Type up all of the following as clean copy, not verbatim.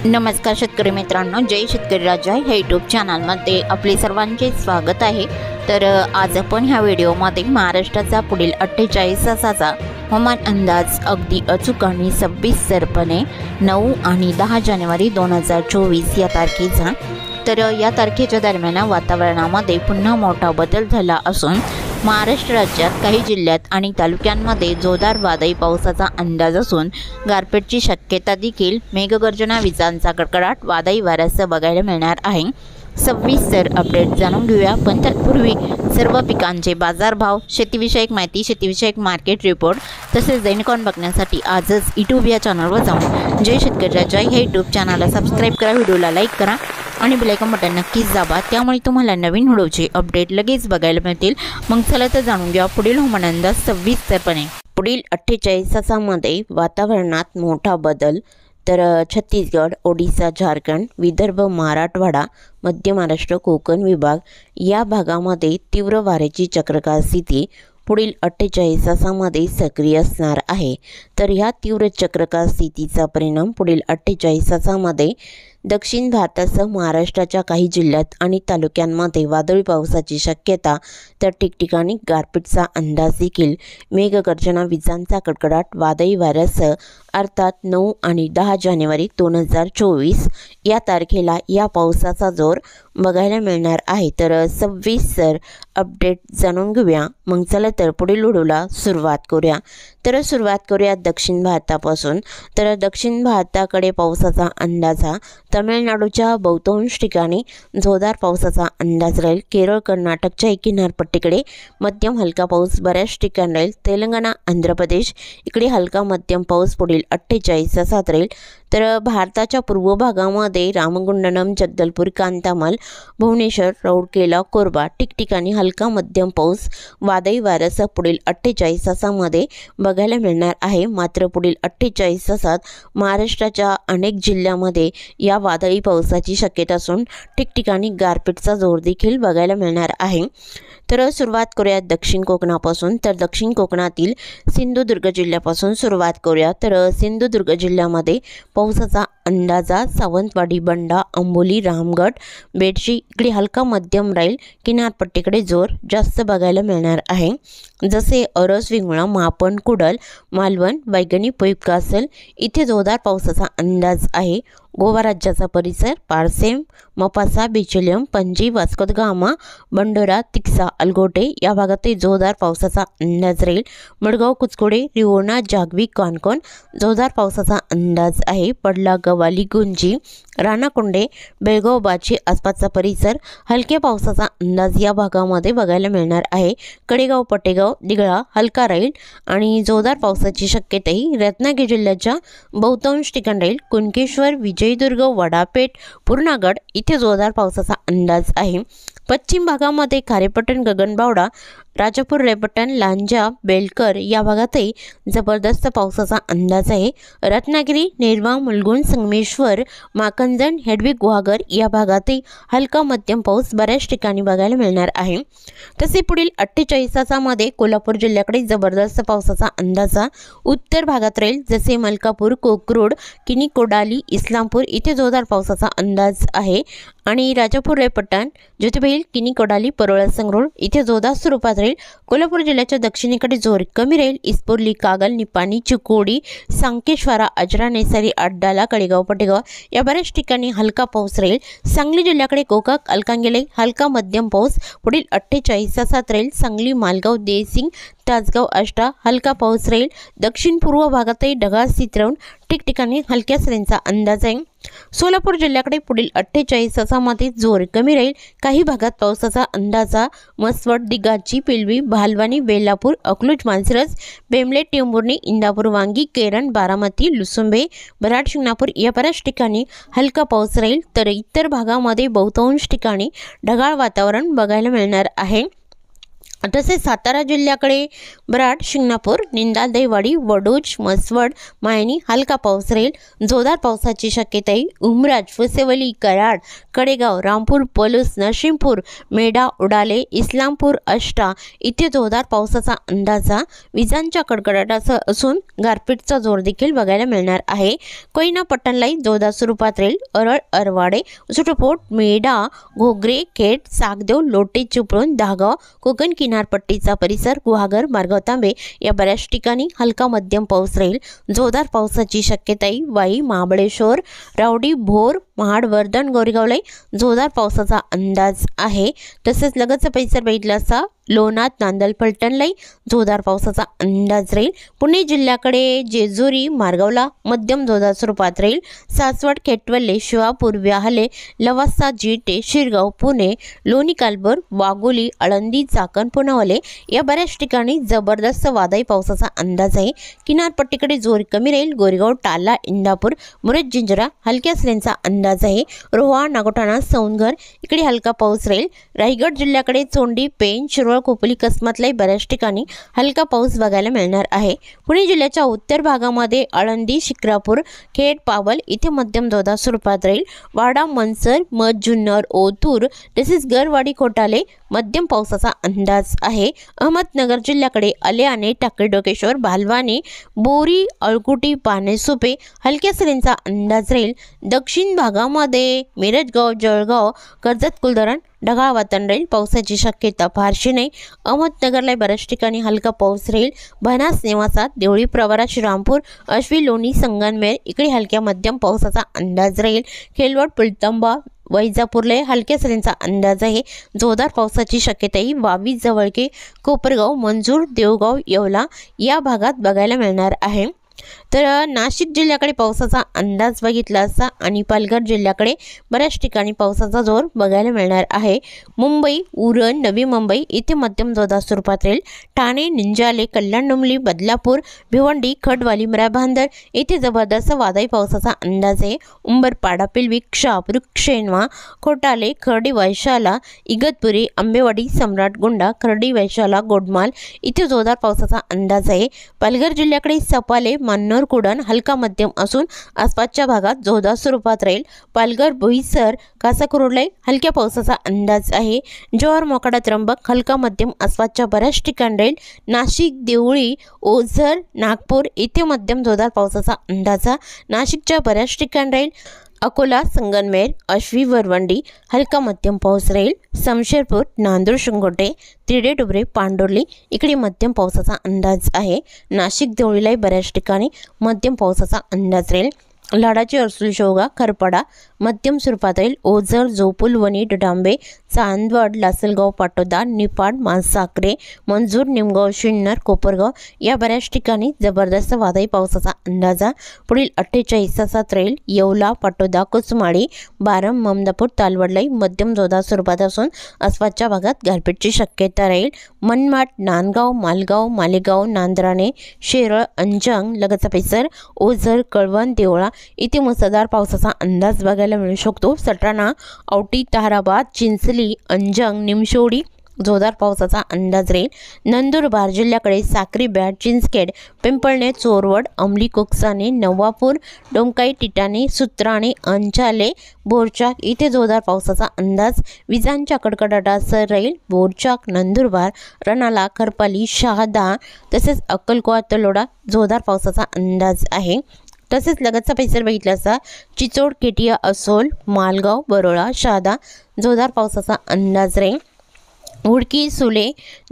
नमस्कार शेतकरी मित्रांनो, जय शेतकरी राजा ह्या यूट्यूब चॅनलमध्ये आपले सर्वांचे स्वागत आहे। तर आज आपण ह्या व्हिडिओमध्ये महाराष्ट्राचा पुढील 48 तासाचा हवामान अंदाज अगदी अचूक आणि सविस्तरपणे 9 आणि 10 जानेवारी 2024 या तारखेचा। तर या तारखेच्या दरम्यान वातावरणामध्ये पुन्हा मोठा बदल झाला असून महाराष्ट्र राज्यात काही जिल्ह्यात आणि तालुक्यांमध्ये जोरदार वादळी पावसाचा अंदाज असून गारपीटची शक्यता देखील, मेघगर्जना, विजांचा कडकडाट, वादळी वाऱ्यासह बघायला मिळणार आहे। सविस्तर अपडेट जाणून घेऊया, पण तत्पूर्वी सर्व पिकांचे बाजारभाव, शेतीविषयक माहिती, शेतीविषयक मार्केट रिपोर्ट तसेच दैनिकॉन बघण्यासाठी आजच यूट्यूब या चॅनलवर जाऊन जय शेतकरी राजा ह्या यूट्यूब चॅनलला सबस्क्राईब करा, व्हिडिओला लाईक करा आणि बेल आयकॉन बटन नक्कीच दाबा, त्यामुळे तुम्हाला नवीन व्हिडिओचे अपडेट लगेच बघायला मिळतील। मग चला तर जाणून घ्या पुढील हवामान अंदाज सविस्तरपणे। पुढील 48 तासांमध्ये वातावरणात मोठा बदल। तर छत्तीसगड, ओडिशा, झारखंड, विदर्भ, मराठवाडा, मध्य महाराष्ट्र, कोकण विभाग या भागामध्ये तीव्र वाऱ्याची चक्रवात स्थिती पुढील 48 तासांमध्ये सक्रिय असणार आहे। तर ह्या तीव्र चक्रवात स्थितीचा परिणाम पुढील 48 तासांमध्ये दक्षिण भारतासह महाराष्ट्राच्या काही जिल्ह्यात आणि तालुक्यांमध्ये वादळी पावसाची शक्यता, तर ठिकठिकाणी गारपीटचा अंदाज देखील, मेघगर्जना, विजांचा कडकडाट, वादळी वाऱ्यासह अर्थात 9 आणि 10 जानेवारी 2024 या तारखेला या पावसाचा जोर बघायला मिळणार आहे। तर सविस्तर अपडेट जाणून घेऊया, मग चला तर पुढील व्हिडिओला सुरुवात करूया। तर सुरुवात करूया दक्षिण भारतापासून। तर दक्षिण भारताकडे पावसाचा अंदाज हा तमिळनाडूच्या बहुतांश ठिकाणी जोरदार पावसाचा अंदाज राहील। केरळ, कर्नाटकच्या किनारपट्टीकडे मध्यम हलका पाऊस बऱ्याच ठिकाणी राहील। तेलंगणा, आंध्र प्रदेश इकडे हलका मध्यम पाऊस पुढील 48 तासात राहील। तर भारताच्या पूर्व भागामध्ये रामगुंडम, जगदलपूर, कांतामाल, भुवनेश्वर, राऊरकेला, कोरबा ठिकठिकाणी हलका मध्यम पाऊस वादळी वाऱ्यासह पुढील 48 तासांमध्ये बघायला मिळणार आहे। मात्र पुढील 48 तासात महाराष्ट्राच्या अनेक जिल्ह्यांमध्ये या वादळी पावसाची शक्यता असून ठिकठिकाणी गारपीटचा जोर देखील बघायला मिळणार आहे। तर सुरुवात करूया दक्षिण कोकणापासून। तर दक्षिण कोकणातील सिंधुदुर्ग जिल्ह्यापासून सुरुवात करूया। तर सिंधुदुर्ग जिल्ह्यामध्ये पावसाचा अंदाजा सावंतवाडी, बंडा, अंबोली, रामगड, बेडशी इकडे हलका मध्यम राहील। किनारपट्टीकडे जोर जास्त बघायला मिळणार आहे, जसे अरस, विंगुळा, मापण, कुडल, मालवण, बैगणी, पैपकासल इथे जोरदार पावसाचा अंदाज आहे। गोवा राज्याचा परिसर, पारसेम, मपासा, बिचोलियम, पणजी, वास्को द गामा, बंडोरा, तिक्सा, अलगोटे या भागातही जोरदार पावसाचा अंदाज राहील। मडगाव, कुचकोडे, रिवोणा, जागवी, कानकोण जोरदार पावसाचा अंदाज आहे। पडला, गवाली, गुंजी, राणाकोंडे, बेळगाव, बाची आसपासचा परिसर हलक्या पावसाचा अंदाज या भागामध्ये बघायला मिळणार आहे। कडेगाव, पटेगाव, दिघळा हलका राहील आणि जोरदार पावसाची शक्यताही रत्नागिरी जिल्ह्याच्या बहुतांश ठिकाणी राहील। कुणकेश्वर, विजयदुर्ग, वडापेठ, पूर्णागड इथे जोरदार पावसाचा अंदाज आहे। पश्चिम भागामध्ये खारेपट्टण, गगनबावडा, राजापूर, रेपटण, लांजा, बेलकर या भागातही जबरदस्त पावसाचा अंदाज आहे। रत्नागिरी, नेरवा, मुलगुण, संगमेश्वर, माकंजन, हेडविक, गुहागर या भागातही हलका मध्यम पाऊस बऱ्याच ठिकाणी बघायला मिळणार आहे। तसे पुढील 48 तासांमध्ये कोल्हापूर जिल्ह्याकडे जबरदस्त पावसाचा अंदाजा उत्तर भागात राहील, जसे मलकापूर, कोकरूड, किनी, कोडाली, इस्लामपूर इथे जोरदार पावसाचा अंदाज आहे आणि राजापूर, रेपटण, ज्योतिबैल, किनी, कोडाली, परोळा, संगरूळ इथे जोरदार स्वरूपात राहील। कोल्हापूर जिल्ह्याच्या दक्षिणेकडे जोर कमी राहील। इस्पोर्ली, कागल, निपाणी, चिकोडी, सांकेश्वरा, अजरा, नेसारी, अड्डाला, कडेगाव, पटेगाव या बऱ्याच ठिकाणी हलका पाऊस राहील। सांगली जिल्ह्याकडे गोकाक, अलकांगेले हलका मध्यम पाऊस पुढील 48 तासात राहील। सांगली, मालगाव, देसिंग, तासगाव, आष्टा हलका पाऊस राहील। दक्षिण पूर्व भागातही ढगाळ स्थित राहून ठिकठिकाणी हलक्या सरींचा अंदाज आहे। सोलापूर जिल्ह्याकडे पुढील 48 तासांमध्ये जोर कमी राहील। काही भागात पावसाचा अंदाजा मसवड, दिगाची, पिलवी, भालवानी, बेलापूर, अकलूज, मानसिरस, बेमले, टेंभुर्णी, इंदापूर, वांगी, केरन, बारामती, लुसुंबे, बराड, शिंगणापूर या बऱ्याच ठिकाणी हलका पाऊस राहील। तर इतर भागामध्ये बहुतांश ठिकाणी ढगाळ वातावरण बघायला मिळणार आहे। तसेच सातारा जिल्ह्याकडे बराड, शिंगणापूर, निंदा, दहिवाडी, वडूज, मसवड, मायणी हलका पाऊस राहील। जोरदार पावसाची शक्यता आहे। उमराज, फुसेवली, कराड, कडेगाव, रामपूर, पलूस, नरसिंहपूर, मेढा, उडाले, इस्लामपूर, अष्टा इथे जोरदार पावसाचा अंदाजा। विजांच्या कडकडाटासह असून गारपीटचा जोर देखील बघायला मिळणार आहे। कोयना पट्टणलाई जोरदार स्वरूपात राहील। अरळ, अरवाडे, उसुटपोट, मेढा, घोगरे, खेड, सागदेव, लोटे, चिपळूण, दहागाव, कोकण किनारपट्टीचा परिसर, गुहागर, मार्गाव, तांबे या बऱ्याच ठिकाणी हलका मध्यम पाऊस राहील। जोरदार पावसाची शक्यता आहे। वाई, महाबळेश्वर, रावडी, भोर, महाड, वर्धन, गोरेगावला जोरदार पावसाचा अंदाज आहे। तसेच लगतचा परिसर बघितला असता लोणार, नांदल, फलटणलाही जोरदार पावसाचा अंदाज राहील। पुणे जिल्ह्याकडे जेजुरी, मार्गावला मध्यम जोरदार स्वरूपात राहील। सासवड, खेटवले, शिवापूर, व्याहले, लवासा, जिटे, शिरगाव, पुणे, लोणी कालभर, वाघोली, आळंदी, चाकण, पुनावले या बऱ्याच ठिकाणी जबरदस्त वादळी पावसाचा अंदाज आहे। किनारपट्टीकडे जोर कमी राहील। गोरेगाव, टाला, इंदापूर, मुरज, जिंजरा हलक्या सरींचा अंदाज आहे। रोहा, नागोठाणा, सौंदगर इकडे हलका पाऊस राहील। रायगड जिल्ह्याकडे चोंडी, पेण, शिरोळ, कोपली, कसमतलाही बऱ्याच ठिकाणी हलका पाऊस बघायला मिळणार आहे। पुणे जिल्ह्याच्या उत्तर भागामध्ये आळंदी, शिक्रापूर, खेड, पावल इथे मध्यम जोरदार स्वरूपात राहील। वाडा, मनसर, मध, जुन्नर, ओतूर तसेच गरवाडी, खोटाले मध्यम पावसाचा अंदाज आहे। अहमदनगर जिल्ह्याकडे आलेआणे, टाकळी, डोकेश्वर, भालवाने, बोरी, अळकुटी, पानेसुपे हलक्या सरींचा अंदाज राहील। दक्षिण भागामध्ये मिरजगाव, जळगाव, कर्जत, कुलधरण ढगाळ वातावरण राहील। पावसाची शक्यता फारशी नाही। अहमदनगरला बऱ्याच ठिकाणी हलका पाऊस राहील। बनास, नेवासा, देवळी, प्रवरा, श्रीरामपूर, अश्वी, लोणी, संगमनेर इकडे हलक्या मध्यम पावसाचा अंदाज राहील। खेलवड, पुलतंबा, वैजापूरला हलक्या सरींचा अंदाज आहे। जोरदार पावसाची शक्यता ही वावी, जवळके, कोपरगाव, मंजूर, देवगाव, येवला या भागात बघायला मिळणार आहे। तर नाशिक जिल्ह्याकडे पावसाचा अंदाज बघितला असता आणि पालघर जिल्ह्याकडे बऱ्याच ठिकाणी पावसाचा जोर बघायला मिळणार आहे। मुंबई, उरण, नवी मुंबई इथे मध्यम जोरदार स्वरूपात राहील। ठाणे, निंजाले, कल्याण, डोंबिवली, बदलापूर, भिवंडी, खडवाली, मराभांदर इथे जबरदस्त वादळी पावसाचा अंदाज आहे। उंबरपाडा, पिलवी, क्षाप, वृक्षेनवा, खोटाले, खर्डी, वैशाला, इगतपुरी, आंबेवाडी, सम्राट, गुंडा, खर्डी, वैशाला, गोडमाल इथे जोरदार पावसाचा अंदाज आहे। पालघर जिल्ह्याकडे सपाले, मन्नर, कुडण हलका मध्यम असून आसपासच्या भागात जोरदार स्वरूपात राहील। पालघर, बोईसर, कासाकुर्डला हलक्या पावसाचा अंदाज आहे। जव्हार, मोखाडा, त्र्यंबक हलका मध्यम आसपासच्या बऱ्याच ठिकाणी राहील। नाशिक, देवळी, ओझर, नागपूर इथे मध्यम जोरदार पावसाचा अंदाजा नाशिकच्या बऱ्याच ठिकाणी राहील। अकोला, संगमनेर, आश्वी, वरवंडी हलका मध्यम पाऊस राहील। शमशेरपूर, नांदूर, शिंगोटे, तिरडे, डुबरे, पांडुर्ली इकडे मध्यम पावसाचा अंदाज आहे। नाशिक, देवळीलाही बऱ्याच ठिकाणी मध्यम पावसाचा अंदाज राहील। लाडाची, अर्सुल, शेवगा, खरपडा मध्यम स्वरूपात राहील। ओझर, जोपूल, वणी, डडांबे, चांदवड, लासलगाव, पाटोदा, निपाड, मांसाकरे, मंजूर, निमगाव, शिन्नर, कोपरगाव या बऱ्याच ठिकाणी जबरदस्त वादळी पावसाचा अंदाजा पुढील 48 तासात राहील। येवला, पाटोदा, कुचमाडी, बारम, ममदापूर, तालवडलाही मध्यम जोरदार स्वरूपात असून आसपासच्या भागात गारपीटची शक्यता राहील। मनमाड, नांदगाव, मालगाव, मालेगाव, नांदराणे, शेरळ, अंजंग लगतचा परिसर, ओझर, कळवण, देवळा इथे मुसळधार पावसाचा अंदाज बघायला मिळू शकतो। सटाणा, औटी, ताराबाद, चिंचली, अंजंग, निमशोडी जोरदार पावसाचा अंदाज राहील। नंदुरबार जिल्ह्याकडे साक्री, बॅट, चिंचखेड, पिंपळणे, चोरवड, अंमली, कोकसाने, नवापूर, डोमकाई, टिटाणे, सुत्राणे, अंचाले, बोरचाक इथे जोरदार पावसाचा अंदाज विजांच्या कडकडाटासह राहील। बोरचाक, नंदुरबार, रणाला, खरपाली, शहादा तसेच अक्कलकोवा, तलोडा जोरदार पावसाचा अंदाज आहे। तसेच लगतचा परिसर बघितला असता चिचोड, केटिया, असोल, मालगाव, बरोळा, शहादा जोरदार पावसाचा अंदाज राहील। उडकी, सुले,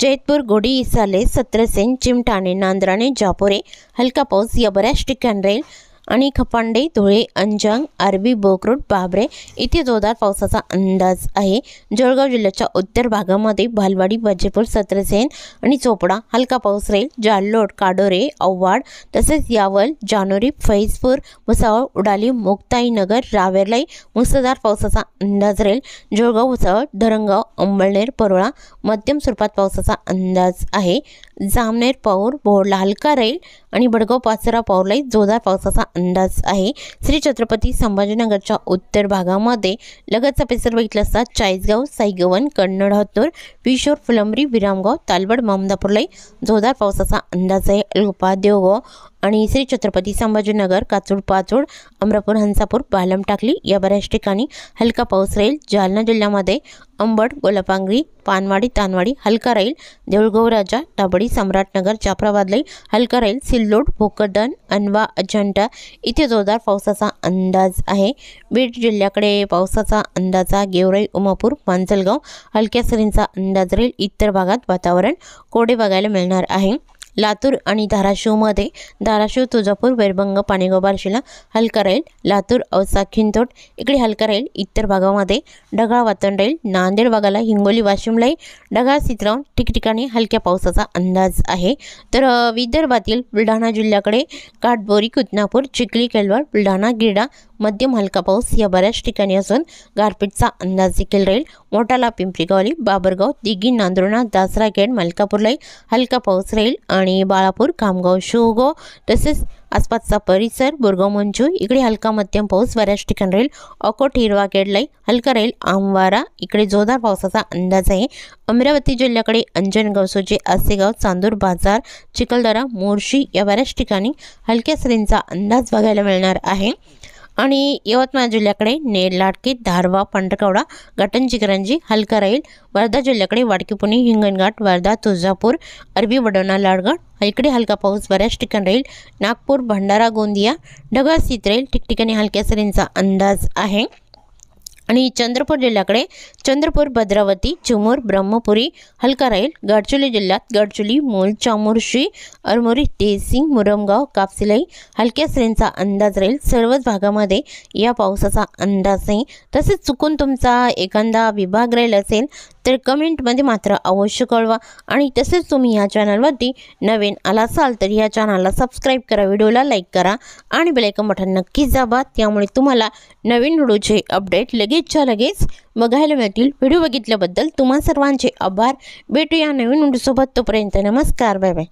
जैतपूर, गोडी, इसाले, सत्रसेन, चिमटाणे, नांदराणे, जापोरे हलका पाऊस या बऱ्याच ठिकाणी राहील। आणि खपांडे, धुळे, अंजंग, आरबी, बोकरूड, बाबरे इथे जोरदार पावसाचा अंदाज आहे। जळगाव जिल्ह्याच्या उत्तर भागामध्ये भालवाडी, बाजेपूर, सत्रसेन आणि चोपडा हलका पाऊस राहील। जाल्लोड, काडोरे, औवाड तसेच यावल, जानोरी, फैजपूर, भुसावळ, उडाली, मुक्ताईनगर, रावेरलाई मुसळधार पावसाचा अंदाज राहील। जळगाव, भुसावळ, धरणगाव, अंबळनेर, परोळा मध्यम स्वरूपात पावसाचा अंदाज आहे। जामनेर, पौर, बोहडला हलका राहील आणि बडगाव, पाचरा, पौरलाई जोरदार पावसाचा अंदाज आहे। श्री छत्रपती संभाजीनगरच्या उत्तर भागामध्ये लगतचा परिसर बघितला असता चाळीसगाव, साईगव्हाण, कन्नड हत्तूर, विशोर, फुलंब्री, विरामगाव, तालबड, ममदापूरलाई जोरदार पावसाचा अंदाज आहे। अल्पा, देवगाव आणि श्री छत्रपती संभाजीनगर, काचूड, पाचोड, अमरापूर, हंसापूर, बालम, टाकली या बऱ्याच ठिकाणी हलका पाऊस राहील। जालना जिल्ह्यामध्ये अंबड, गोलापांगरी, पानवाडी, तानवाडी हलका राहील। देऊळगाव, राजा, दाबडी, सम्राटनगर, जाफराबादलाई हलका राहील। सिल्लोड, भोकरदन, अनवा, अजंठा इथे जोरदार पावसाचा अंदाज आहे। बीड जिल्ह्याकडे पावसाचा अंदाजा गेवराई, उमापूर, मांजलगाव हलक्या सरींचा अंदाज राहील। इतर भागात वातावरण कोरडे बघायला मिळणार आहे। लातूर आणि धाराशिवमध्ये धाराशिव, तुळजापूर, वैरभंग, पाणेगाव, बार्शीला हलका राहील। लातूर, औसा, खिंतोड इकडे हलका राहील। इतर भागामध्ये ढगाळ वातावरण राहील। नांदेड भागाला, हिंगोली, वाशिमलाही ढगाळ चित्रावून ठिकठिकाणी हलक्या पावसाचा अंदाज आहे। तर विदर्भातील बुलढाणा जिल्ह्याकडे काटबोरी, कुतनापूर, चिखली, केलवाड, बुलढाणा, गिरडा मध्यम हलका पाऊस या बऱ्याच ठिकाणी असून गारपीटचा अंदाज देखील राहील। मोठाला, पिंपरीगावली, बाबरगाव, दिघी, नांदुर्णा, दासराखेड, मलकापूरलाही हलका पाऊस राहील आणि बाळापूर, खामगाव, शिवगाव तसेच आसपासचा परिसर बोरगाव, मंचू इकडे हलका मध्यम पाऊस बऱ्याच ठिकाणी राहील। अकोट, हिरवाखेडलाही हलका राहील। आमवारा इकडे जोरदार पावसाचा अंदाज आहे। अमरावती जिल्ह्याकडे अंजन, गवसोचे, आसेगाव, चांदूर बाजार, चिखलदरा, मोर्शी या बऱ्याच ठिकाणी हलक्या सरींचा अंदाज बघायला मिळणार आहे। आणि यवतमाळ जिल्ह्याकडे नेर, लाटके, धारवा, पांढरकवडा, घाटंजी, हलका राहील। वर्धा जिल्ह्याकडे वाडकी, पुणे, हिंगणघाट, वर्धा, तुळजापूर, अरबी, वडोणा, लाडगड इकडे हलका पाऊस बऱ्याच ठिकाणी राहील। नागपूर, भंडारा, गोंदिया ढगाळ स्थित राहील। ठिकठिकाणी हलक्या सरींचा अंदाज आहे। आणि चंद्रपूर जिल्ह्याकडे चंद्रपूर, भद्रावती, चिमूर, ब्रह्मपुरी हलका राहील। गडचिरोली जिल्ह्यात गडचिरोली, मूल, चामोर्शी, अरमोरी, तेसिंग, मुरमगाव, कापसिलाई हलक्या सरींचा अंदाज राहील। सर्वच भागामध्ये या पावसाचा अंदाज नाही। तसेच चुकून तुमचा एखादा विभाग राहील असेल तर कमेंटमध्ये मात्र अवश्य कळवा। आणि तसेच तुम्ही या चॅनलवरती नवीन आला असाल तर या चॅनलला सबस्क्राईब करा, व्हिडिओला लाईक करा आणि बेल आयकॉन बटन नक्कीच दाबा। त्यामुळे तुम्हाला नवीन व्हिडिओचे अपडेट लगेचच्या लगेच बघायला मिळतील। व्हिडिओ बघितल्याबद्दल तुम्हा सर्वांचे आभार। भेटूया नवीन व्हिडिओसोबत, तोपर्यंत नमस्कार, बाय बाय।